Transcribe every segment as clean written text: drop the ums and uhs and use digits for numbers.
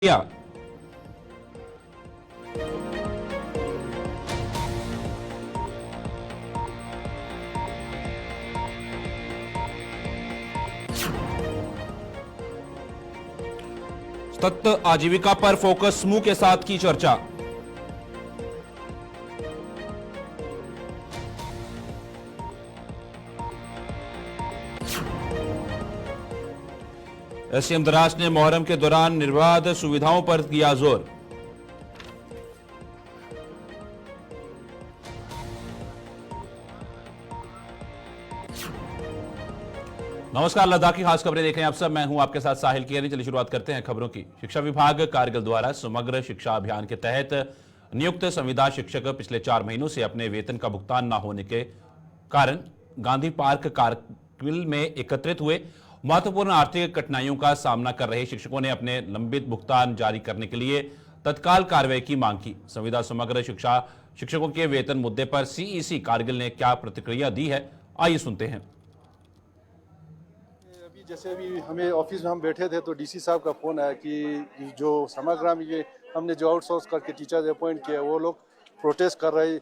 किया। सतत आजीविका पर फोकस समूह के साथ की चर्चा। एसएम दराज ने मोहर्रम के दौरान निर्बाध सुविधाओं पर दिया जोर। नमस्कार, लद्दाख की खास खबरें देख रहे हैं आप सब। मैं हूं आपके साथ साहिल कियानी। चलिए शुरुआत करते हैं खबरों की। शिक्षा विभाग कारगिल द्वारा समग्र शिक्षा अभियान के तहत नियुक्त संविदा शिक्षक पिछले 4 महीनों से अपने वेतन का भुगतान न होने के कारण गांधी पार्क कारगिल में एकत्रित हुए। महत्वपूर्ण आर्थिक कठिनाइयों का सामना कर रहे शिक्षकों ने अपने लंबित भुगतान जारी करने के लिए तत्काल कार्रवाई की मांग की। संविदा समग्र शिक्षा शिक्षकों के वेतन मुद्दे पर सीईसी कारगिल ने क्या प्रतिक्रिया दी है, आइए सुनते हैं। जैसे अभी हमें ऑफिस में हम बैठे थे तो डीसी साहब का फ़ोन आया कि जो समग्र में ये हमने जो आउटसोर्स करके टीचर्स अपॉइंट किया वो लोग प्रोटेस्ट कर रहे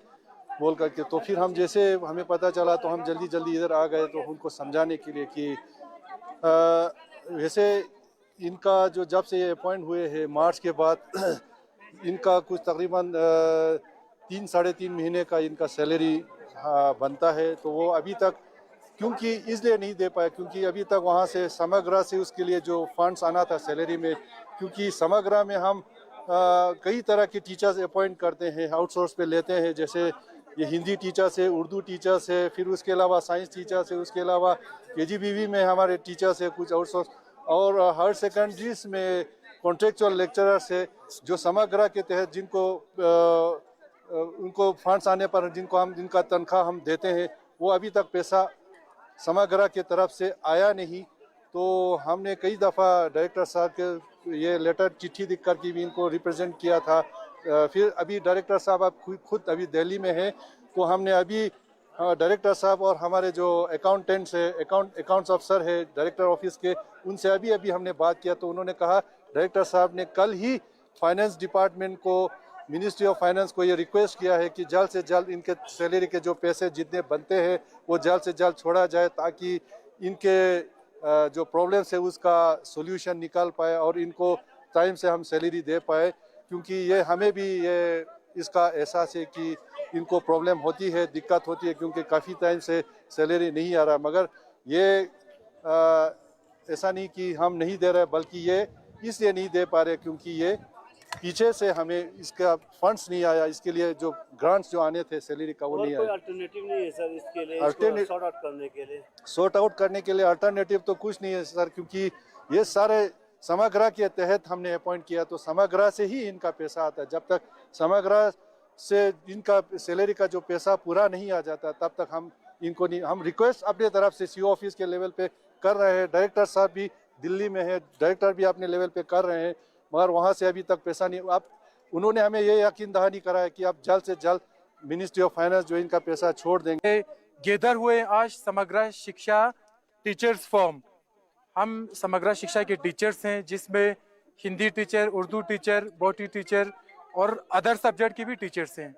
बोल करके। तो फिर हम जैसे हमें पता चला तो हम जल्दी जल्दी इधर आ गए तो उनको समझाने के लिए कि वैसे इनका जो जब से ये अपॉइंट हुए हैं मार्च के बाद इनका कुछ तकरीबन 3-3.5 महीने का इनका सैलरी बनता है। तो वो अभी तक क्योंकि इसलिए नहीं दे पाया क्योंकि अभी तक वहाँ से समग्र से उसके लिए जो फंड्स आना था सैलरी में, क्योंकि समग्र में हम कई तरह के टीचर्स अपॉइंट करते हैं, आउटसोर्स पे लेते हैं। जैसे ये हिंदी टीचर्स है, उर्दू टीचर्स है, फिर उसके अलावा साइंस टीचर्स है, उसके अलावा केजीबीवी में हमारे टीचर्स है कुछ आउटसोर्स, और हायर सेकेंडरीज में कॉन्ट्रेक्चुअल लेक्चरर्स है जो समग्र के तहत जिनको उनको फंड्स आने पर जिनका तनख्वाह हम देते हैं वो अभी तक पैसा समग्र के तरफ से आया नहीं। तो हमने कई दफ़ा डायरेक्टर साहब के ये लेटर चिट्ठी लिख कर के भी इनको रिप्रेजेंट किया था। फिर अभी डायरेक्टर साहब अब खुद अभी दिल्ली में हैं तो हमने अभी डायरेक्टर साहब और हमारे जो अकाउंटेंट्स है अकाउंट्स अफसर है डायरेक्टर ऑफिस के, उनसे अभी हमने बात किया तो उन्होंने कहा डायरेक्टर साहब ने कल ही फाइनेंस डिपार्टमेंट को, मिनिस्ट्री ऑफ फाइनेंस को ये रिक्वेस्ट किया है कि जल्द से जल्द इनके सैलरी के जो पैसे जितने बनते हैं वो जल्द से जल्द छोड़ा जाए ताकि इनके जो प्रॉब्लम्स है उसका सॉल्यूशन निकाल पाए और इनको टाइम से हम सैलरी दे पाए। क्योंकि ये हमें भी ये इसका एहसास है कि इनको प्रॉब्लम होती है, दिक्कत होती है क्योंकि काफ़ी टाइम से सैलरी नहीं आ रहा। मगर ये ऐसा नहीं कि हम नहीं दे रहे बल्कि ये इसलिए नहीं दे पा रहे क्योंकि ये पीछे से हमें इसका फंड्स नहीं आया, इसके लिए जो ग्रांट्स जो आने थे सैलरी का वो नहीं आया। अल्टरनेटिव नहीं है सर इसके लिए, इसको सॉर्ट आउट करने के लिए? सॉर्ट आउट करने के लिए अल्टरनेटिव तो कुछ नहीं है सर, क्योंकि ये सारे समग्र के तहत हमने अपॉइंट किया तो समग्र से ही इनका पैसा आता है। जब तक समग्र से इनका सैलरी का जो पैसा पूरा नहीं आ जाता तब तक हम इनको नहीं, हम रिक्वेस्ट अपने तरफ से सीओ ऑफिस के लेवल पे कर रहे हैं, डायरेक्टर साहब भी दिल्ली में है, डायरेक्टर भी अपने लेवल पे कर रहे हैं, मगर वहाँ से अभी तक पैसा नहीं। अब उन्होंने हमें ये यकीन दहानी कराया कि आप जल्द से जल्द मिनिस्ट्री ऑफ फाइनेंस जो इनका पैसा छोड़ देंगे। गेदर हुए आज समग्र शिक्षा टीचर्स फॉर्म। हम समग्र शिक्षा के टीचर्स हैं जिसमें हिंदी टीचर, उर्दू टीचर, बोटी टीचर और अदर सब्जेक्ट के भी टीचर्स हैं।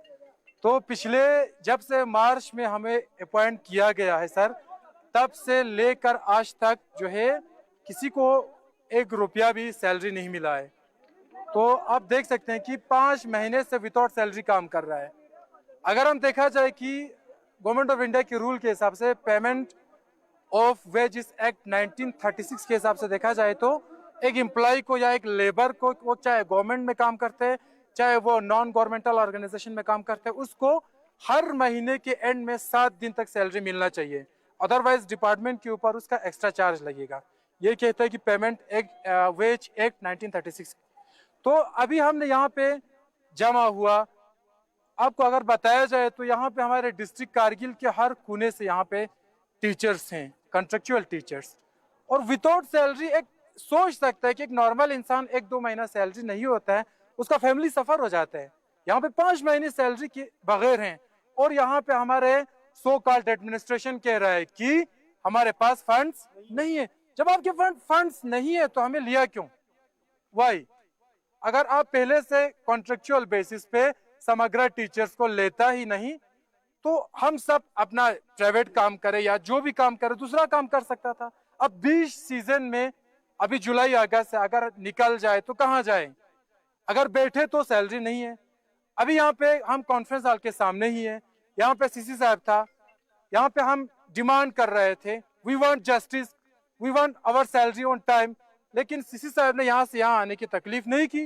तो पिछले जब से मार्च में हमें अपॉइंट किया गया है सर, तब से लेकर आज तक जो है किसी को 1 रुपया भी सैलरी नहीं मिला है। तो आप देख सकते हैं कि 5 महीने से विदाउट सैलरी काम कर रहा है। अगर हम देखा जाए कि गवर्नमेंट ऑफ इंडिया के रूल के हिसाब से पेमेंट ऑफ वेजेस एक्ट 1936 के हिसाब से देखा जाए तो एक एम्प्लॉय को या एक लेबर को, वो चाहे गवर्नमेंट में काम करते हैं चाहे वो नॉन गवर्नमेंटल ऑर्गेनाइजेशन में काम करते हैं, उसको हर महीने के एंड में 7 दिन तक सैलरी मिलना चाहिए। अदरवाइज डिपार्टमेंट के ऊपर उसका एक्स्ट्रा चार्ज लगेगा। ये कहता है कि पेमेंट वेज एक्ट 1936। तो अभी हमने यहाँ पे जमा हुआ, आपको अगर बताया जाए तो यहाँ पे हमारे डिस्ट्रिक्ट कारगिल के हर कोने से यहाँ पे टीचर्स हैं, कंट्रेक्चुअल टीचर्स, और विदाउट सैलरी एक सोच सकता है कि एक नॉर्मल इंसान 1-2 महीना सैलरी नहीं होता है, उसका फैमिली सफर हो जाता है। यहाँ पे 5 महीने सैलरी के बगैर हैं और यहाँ पे हमारे सो कॉल्ड एडमिनिस्ट्रेशन कह रहा है कि हमारे पास फंड्स नहीं है। जब आपके फंड्स नहीं है तो हमें लिया क्यों? वाई? अगर आप पहले से कॉन्ट्रेक्चुअल बेसिस पे समग्र टीचर्स को लेता ही नहीं तो हम सब अपना प्राइवेट काम करे या जो भी काम करे दूसरा काम कर सकता था। अब 20 सीजन में अभी जुलाई अगस्त से अगर निकल जाए तो कहाँ जाए, अगर बैठे तो सैलरी नहीं है। अभी यहाँ पे हम कॉन्फ्रेंस हॉल के सामने ही है, यहाँ पे सीसी साहब था, यहाँ पे हम डिमांड कर रहे थे we want justice, we want our salary on time, लेकिन सीसी साहब ने यहाँ से यहाँ आने की तकलीफ नहीं की।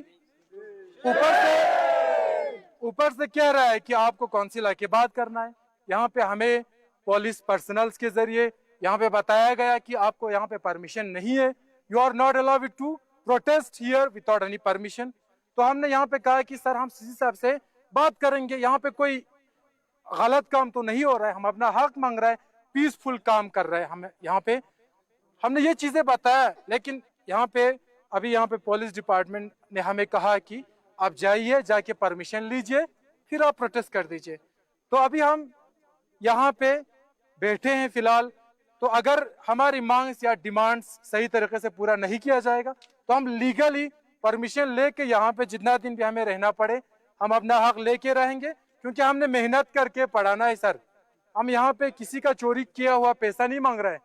ऊपर से कह रहा है कि आपको काउंसिल आके बात करना है। यहाँ पे हमें पुलिस पर्सनल्स के जरिए यहाँ पे बताया गया कि आपको यहाँ पे परमिशन नहीं है, you are not allowed to protest here without any permission. तो हमने यहाँ पे कहा कि सर हम सीसी साहब से बात करेंगे, यहाँ पे कोई गलत काम तो नहीं हो रहा है, हम अपना हक मांग रहे हैं, पीसफुल काम कर रहे हैं। हम यहाँ पे हमने ये चीजें बताया, लेकिन यहाँ पे अभी यहाँ पे पुलिस डिपार्टमेंट ने हमें कहा कि आप जाइए, जाके परमिशन लीजिए, फिर आप प्रोटेस्ट कर दीजिए। तो अभी हम यहाँ पे बैठे हैं फिलहाल। तो अगर हमारी मांग या डिमांड्स सही तरीके से पूरा नहीं किया जाएगा तो हम लीगली परमिशन लेके यहाँ पे जितना दिन भी हमें रहना पड़े हम अपना हक लेके रहेंगे, क्योंकि हमने मेहनत करके पढ़ाना है सर। हम यहाँ पे किसी का चोरी किया हुआ पैसा नहीं मांग रहे हैं।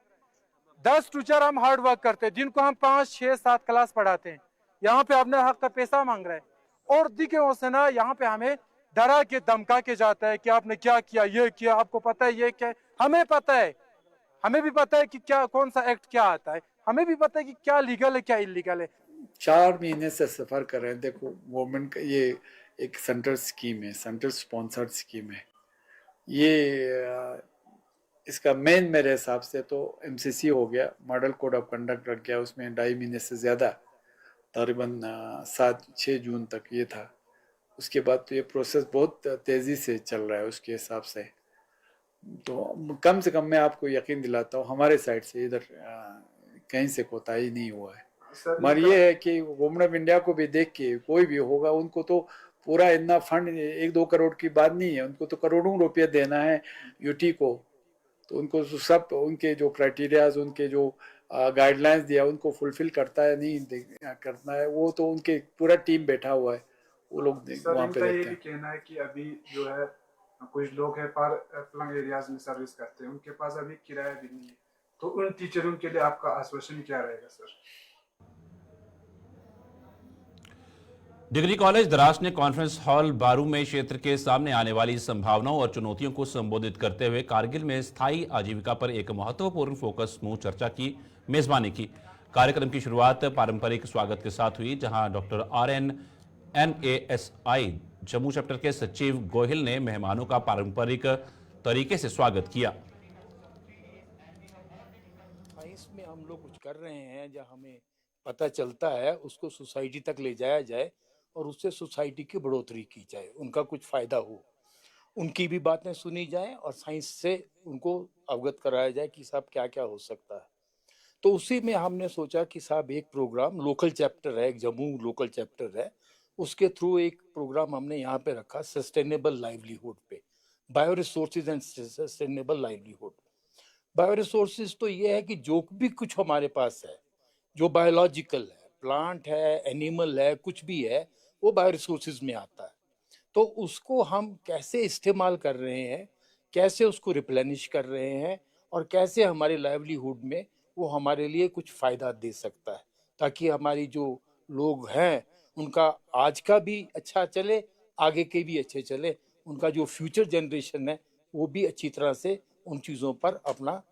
10 टीचर हम हार्ड वर्क करते हैं, जिनको हम 5, 6, 7 क्लास पढ़ाते हैं, यहाँ पे अपने हक का पैसा मांग रहे हैं। और दिखे से ना यहाँ पे हमें डरा के धमका के जाता है कि आपने क्या किया, ये किया, आपको पता है ये क्या है। हमें पता है, हमें भी पता है कि क्या कौन सा एक्ट क्या आता है, हमें भी पता है कि क्या लीगल है क्या इलीगल है। 4 महीने से सफ़र कर रहे हैं। देखो गवर्नमेंट का ये एक सेंट्रल स्कीम है, सेंट्रल स्पॉन्सर्ड स्कीम है ये। इसका मेन मेरे हिसाब से तो एमसीसी हो गया, मॉडल कोड ऑफ कंडक्ट रख गया, उसमें 2.5 महीने से ज़्यादा तकरीबन 7-6 जून तक ये था। उसके बाद तो ये प्रोसेस बहुत तेज़ी से चल रहा है उसके हिसाब से। तो कम से कम मैं आपको यकीन दिलाता हूँ हमारे साइड से इधर कहीं से कोताही नहीं हुआ है। मगर ये है कि गवर्नमेंट ऑफ इंडिया को भी देख के कोई भी होगा, उनको तो पूरा इतना फंड 1-2 करोड़ की बात नहीं है, उनको तो करोड़ों रुपये देना है यूटी को। तो उनको सब उनके जो क्राइटेरियाज, उनके जो गाइडलाइंस दिया उनको फुलफिल करता है नहीं करना है, वो तो उनके पूरा टीम बैठा हुआ है, वो लोग वहाँ पे रहते हैं। कहना है कि अभी जो है कुछ लोग हैं फार फ्लंग एरियाज में सर्विस करते हैं, उनके पास अभी किराया भी नहीं है, तो उन टीचरों के लिए आपका आश्वासन क्या रहेगा सर? डिग्री कॉलेज द्रास ने कॉन्फ्रेंस हॉल बारू में क्षेत्र के सामने आने वाली संभावनाओं और चुनौतियों को संबोधित करते हुए कारगिल में स्थायी आजीविका पर एक महत्वपूर्ण फोकस समूह चर्चा की मेजबानी की। कार्यक्रम की शुरुआत पारंपरिक स्वागत के साथ हुई, जहां doctor RN NASI Jammu chapter के सचिव गोहिल ने मेहमानों का पारंपरिक तरीके से स्वागत किया। साइंस में हम लोग कुछ कर रहे हैं, जहाँ हमें पता चलता है उसको सोसाइटी तक ले जाया जाए और उससे सोसाइटी की बढ़ोतरी की जाए, उनका कुछ फायदा हो, उनकी भी बातें सुनी जाए और साइंस से उनको अवगत कराया जाए कि साहब क्या क्या हो सकता है। तो उसी में हमने सोचा कि साहब एक प्रोग्राम लोकल चैप्टर है, एक जम्मू लोकल चैप्टर है, उसके थ्रू एक प्रोग्राम हमने यहाँ पे रखा सस्टेनेबल लाइवलीहुड पे, bio resources and sustainable livelihood. Bio resources तो ये है कि जो भी कुछ हमारे पास है, जो बायोलॉजिकल है, प्लांट है, एनिमल है, कुछ भी है, वो बायो रिसोर्सेज में आता है। तो उसको हम कैसे इस्तेमाल कर रहे हैं, कैसे उसको रिप्लेनिश कर रहे हैं और कैसे हमारे लाइवलीहुड में वो हमारे लिए कुछ फ़ायदा दे सकता है, ताकि हमारी जो लोग हैं उनका आज का भी अच्छा चले, आगे के भी अच्छे चले, उनका जो फ्यूचर जनरेशन है वो भी अच्छी तरह से उन चीज़ों पर अपना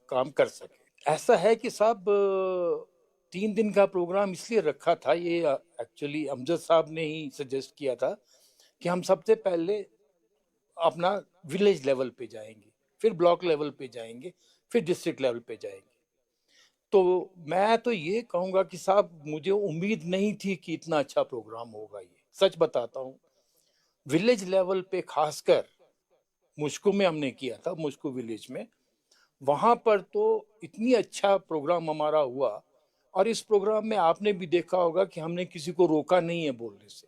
काम कर सके। ऐसा है कि साहब 3 दिन का प्रोग्राम इसलिए रखा था, ये एक्चुअली अमजद साहब ने ही सजेस्ट किया था कि हम सबसे पहले अपना विलेज लेवल पे जाएंगे, फिर ब्लॉक लेवल पे जाएंगे, फिर डिस्ट्रिक्ट लेवल पे जाएंगे। तो मैं तो ये कहूँगा कि साहब मुझे उम्मीद नहीं थी कि इतना अच्छा प्रोग्राम होगा। ये सच बताता हूँ, विलेज लेवल पे खासकर मुश्को में हमने किया था, मुश्को विलेज में, वहाँ पर तो इतनी अच्छा प्रोग्राम हमारा हुआ। और इस प्रोग्राम में आपने भी देखा होगा कि हमने किसी को रोका नहीं है बोलने से,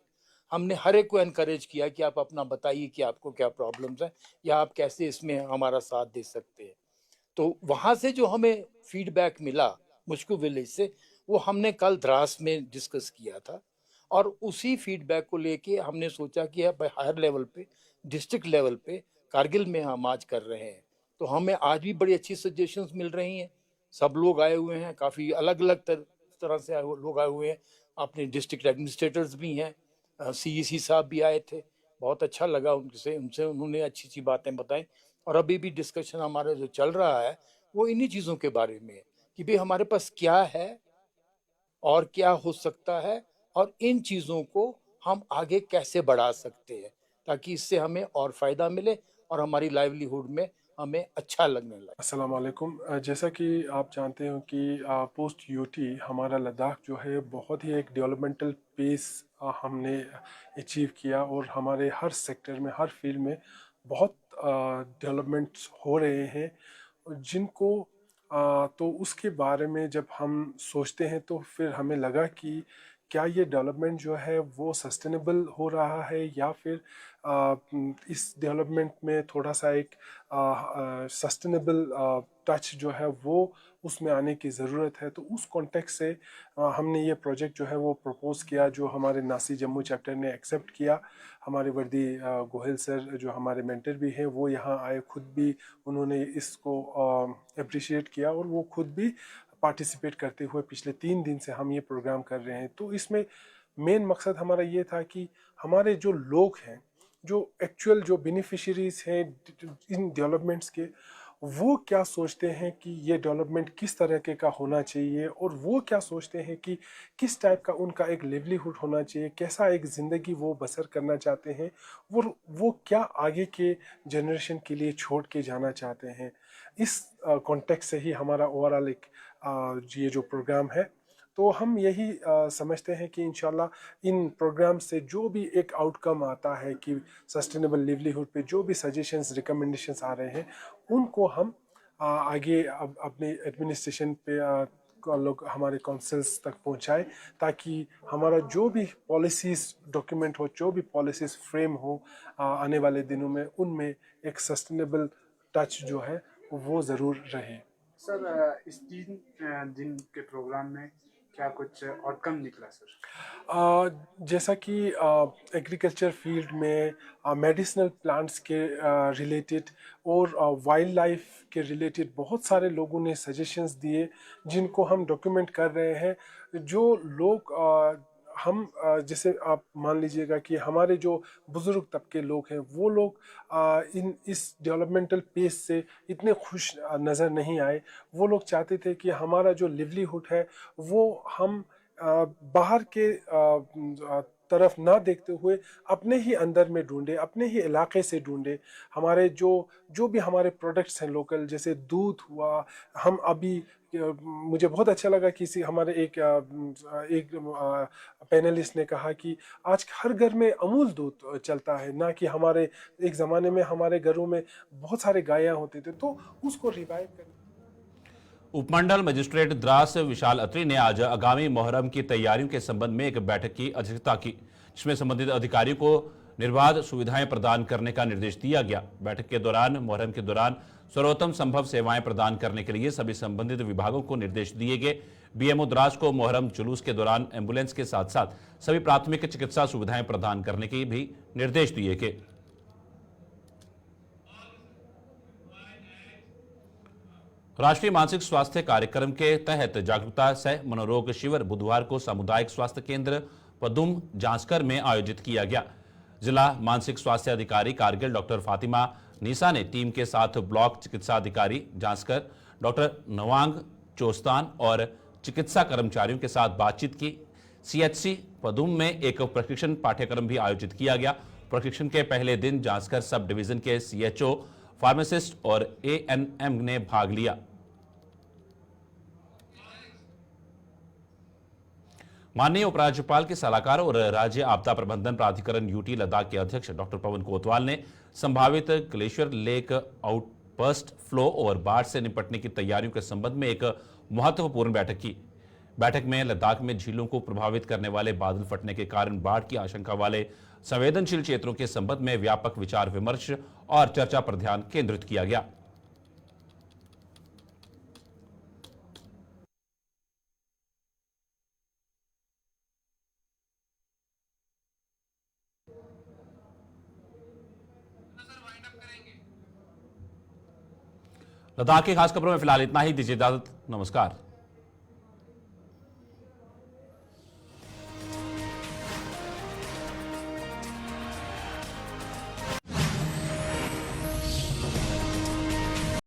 हमने हर एक को एनकरेज किया कि आप अपना बताइए कि आपको क्या प्रॉब्लम्स हैं या आप कैसे इसमें हमारा साथ दे सकते हैं। तो वहाँ से जो हमें फीडबैक मिला मुश्को विलेज से, वो हमने कल द्रास में डिस्कस किया था और उसी फीडबैक को लेके हमने सोचा कि अब हायर लेवल पे, डिस्ट्रिक्ट लेवल पे कारगिल में हम आज कर रहे हैं। तो हमें आज भी बड़ी अच्छी सजेशंस मिल रही हैं। सब लोग आए हुए हैं, काफ़ी अलग अलग तरह से लोग आए हुए हैं। अपने डिस्ट्रिक्ट एडमिनिस्ट्रेटर्स भी हैं, सीईसी साहब भी आए थे। बहुत अच्छा लगा उनसे उनसे उन्होंने अच्छी अच्छी बातें बताई। और अभी भी डिस्कशन हमारा जो चल रहा है वो इन्हीं चीज़ों के बारे में है कि भाई हमारे पास क्या है और क्या हो सकता है, और इन चीज़ों को हम आगे कैसे बढ़ा सकते हैं ताकि इससे हमें और फ़ायदा मिले और हमारी लाइवलीहुड में हमें अच्छा लगने लगे। अस्सलाम वालेकुम। जैसा कि आप जानते हो कि पोस्ट यूटी हमारा लद्दाख जो है बहुत ही एक डेवलपमेंटल पेस हमने अचीव किया और हमारे हर सेक्टर में, हर फील्ड में बहुत डेवलपमेंट्स हो रहे हैं जिनको तो उसके बारे में जब हम सोचते हैं तो फिर हमें लगा कि क्या ये डेवलपमेंट जो है वो सस्टेनेबल हो रहा है या फिर इस डेवलपमेंट में थोड़ा सा एक सस्टेनेबल टच जो है वो उसमें आने की ज़रूरत है। तो उस कॉन्टेक्स्ट से हमने ये प्रोजेक्ट जो है वो प्रपोज किया, जो हमारे नासी जम्मू चैप्टर ने एक्सेप्ट किया। हमारे वर्दी गोहिल सर जो हमारे मेंटर भी हैं वो यहाँ आए, खुद भी उन्होंने इसको अप्रिशिएट किया और वो खुद भी पार्टिसिपेट करते हुए पिछले 3 दिन से हम ये प्रोग्राम कर रहे हैं। तो इसमें मेन मकसद हमारा ये था कि हमारे जो लोग हैं, जो एक्चुअल जो बेनिफिशरीज हैं इन डेवलपमेंट्स के, वो क्या सोचते हैं कि ये डेवलपमेंट किस तरह के का होना चाहिए और वो क्या सोचते हैं कि किस टाइप का उनका एक लिवलीहुड होना चाहिए, कैसा एक ज़िंदगी वो बसर करना चाहते हैं, वो क्या आगे के जनरेशन के लिए छोड़ के जाना चाहते हैं। इस कॉन्टेक्स्ट से ही हमारा ओवरऑल एक ये जो प्रोग्राम है, तो हम यही समझते हैं कि इंशाल्लाह इन प्रोग्राम से जो भी एक आउटकम आता है कि सस्टेनेबल लिवलीहुड पे जो भी सजेशंस रिकमेंडेशंस आ रहे हैं उनको हम आगे अपने एडमिनिस्ट्रेशन पे लोग हमारे काउंसिल्स तक पहुंचाए, ताकि हमारा जो भी पॉलिसीज़ डॉक्यूमेंट हो, जो भी पॉलिसीज़ फ्रेम हो आने वाले दिनों में, उनमें एक सस्टेनेबल टच जो है वो ज़रूर रहे। सर, इस 3 दिन के प्रोग्राम में क्या कुछ आउटकम निकला सर? जैसा कि एग्रीकल्चर फील्ड में मेडिसिनल प्लांट्स के रिलेटेड और वाइल्ड लाइफ के रिलेटेड बहुत सारे लोगों ने सजेशंस दिए जिनको हम डॉक्यूमेंट कर रहे हैं। जो लोग हम जैसे आप मान लीजिएगा कि हमारे जो बुज़ुर्ग तबके लोग हैं वो लोग इस डेवलपमेंटल पेस से इतने खुश नज़र नहीं आए। वो लोग चाहते थे कि हमारा जो लिवलीहुड है वो हम बाहर के तरफ ना देखते हुए अपने ही अंदर में ढूंढे, अपने ही इलाके से ढूंढे। हमारे जो भी हमारे प्रोडक्ट्स हैं लोकल, जैसे दूध हुआ, हम अभी मुझे बहुत अच्छा लगा कि हमारे एक पैनलिस्ट ने कहा कि आज हर घर में अमूल दूध चलता है, ना कि हमारे एक ज़माने में हमारे घरों में बहुत सारे गायें होते थे, तो उसको रिवाइव करना। उपमंडल मजिस्ट्रेट द्रास विशाल अत्री ने आज आगामी मोहर्रम की तैयारियों के संबंध में एक बैठक की अध्यक्षता की, जिसमें संबंधित अधिकारियों को निर्बाध सुविधाएं प्रदान करने का निर्देश दिया गया। बैठक के दौरान मोहर्रम के दौरान सर्वोत्तम संभव सेवाएं प्रदान करने के लिए सभी संबंधित विभागों को निर्देश दिए गए। बीएमओ द्रास को मोहर्रम जुलूस के दौरान एम्बुलेंस के साथ साथ सभी प्राथमिक चिकित्सा सुविधाएं प्रदान करने के भी निर्देश दिए गए। राष्ट्रीय मानसिक स्वास्थ्य कार्यक्रम के तहत जागरूकता सह मनोरोग शिविर बुधवार को सामुदायिक स्वास्थ्य केंद्र पदुम जांस्कर में आयोजित किया गया। जिला मानसिक स्वास्थ्य अधिकारी कारगिल डॉक्टर फातिमा नीसा ने टीम के साथ ब्लॉक चिकित्सा अधिकारी जांस्कर डॉक्टर नवांग चोस्तान और चिकित्सा कर्मचारियों के साथ बातचीत की। सीएचसी पदुम में एक प्रशिक्षण पाठ्यक्रम भी आयोजित किया गया। प्रशिक्षण के पहले दिन जांस्कर सब डिवीजन के सीएचओ, फार्मासिस्ट और एएनएम ने भाग लिया। माननीय उपराज्यपाल के सलाहकार और राज्य आपदा प्रबंधन प्राधिकरण यूटी लद्दाख के अध्यक्ष डॉक्टर पवन कोतवाल ने संभावित ग्लेशियर लेक आउटबर्स्ट फ्लो और बाढ़ से निपटने की तैयारियों के संबंध में एक महत्वपूर्ण बैठक की। बैठक में लद्दाख में झीलों को प्रभावित करने वाले बादल फटने के कारण बाढ़ की आशंका वाले संवेदनशील क्षेत्रों के संबंध में व्यापक विचार विमर्श और चर्चा पर ध्यान केंद्रित किया गया। लद्दाख की खास खबरों में फिलहाल इतना ही। दीजिए इजाजत, नमस्कार।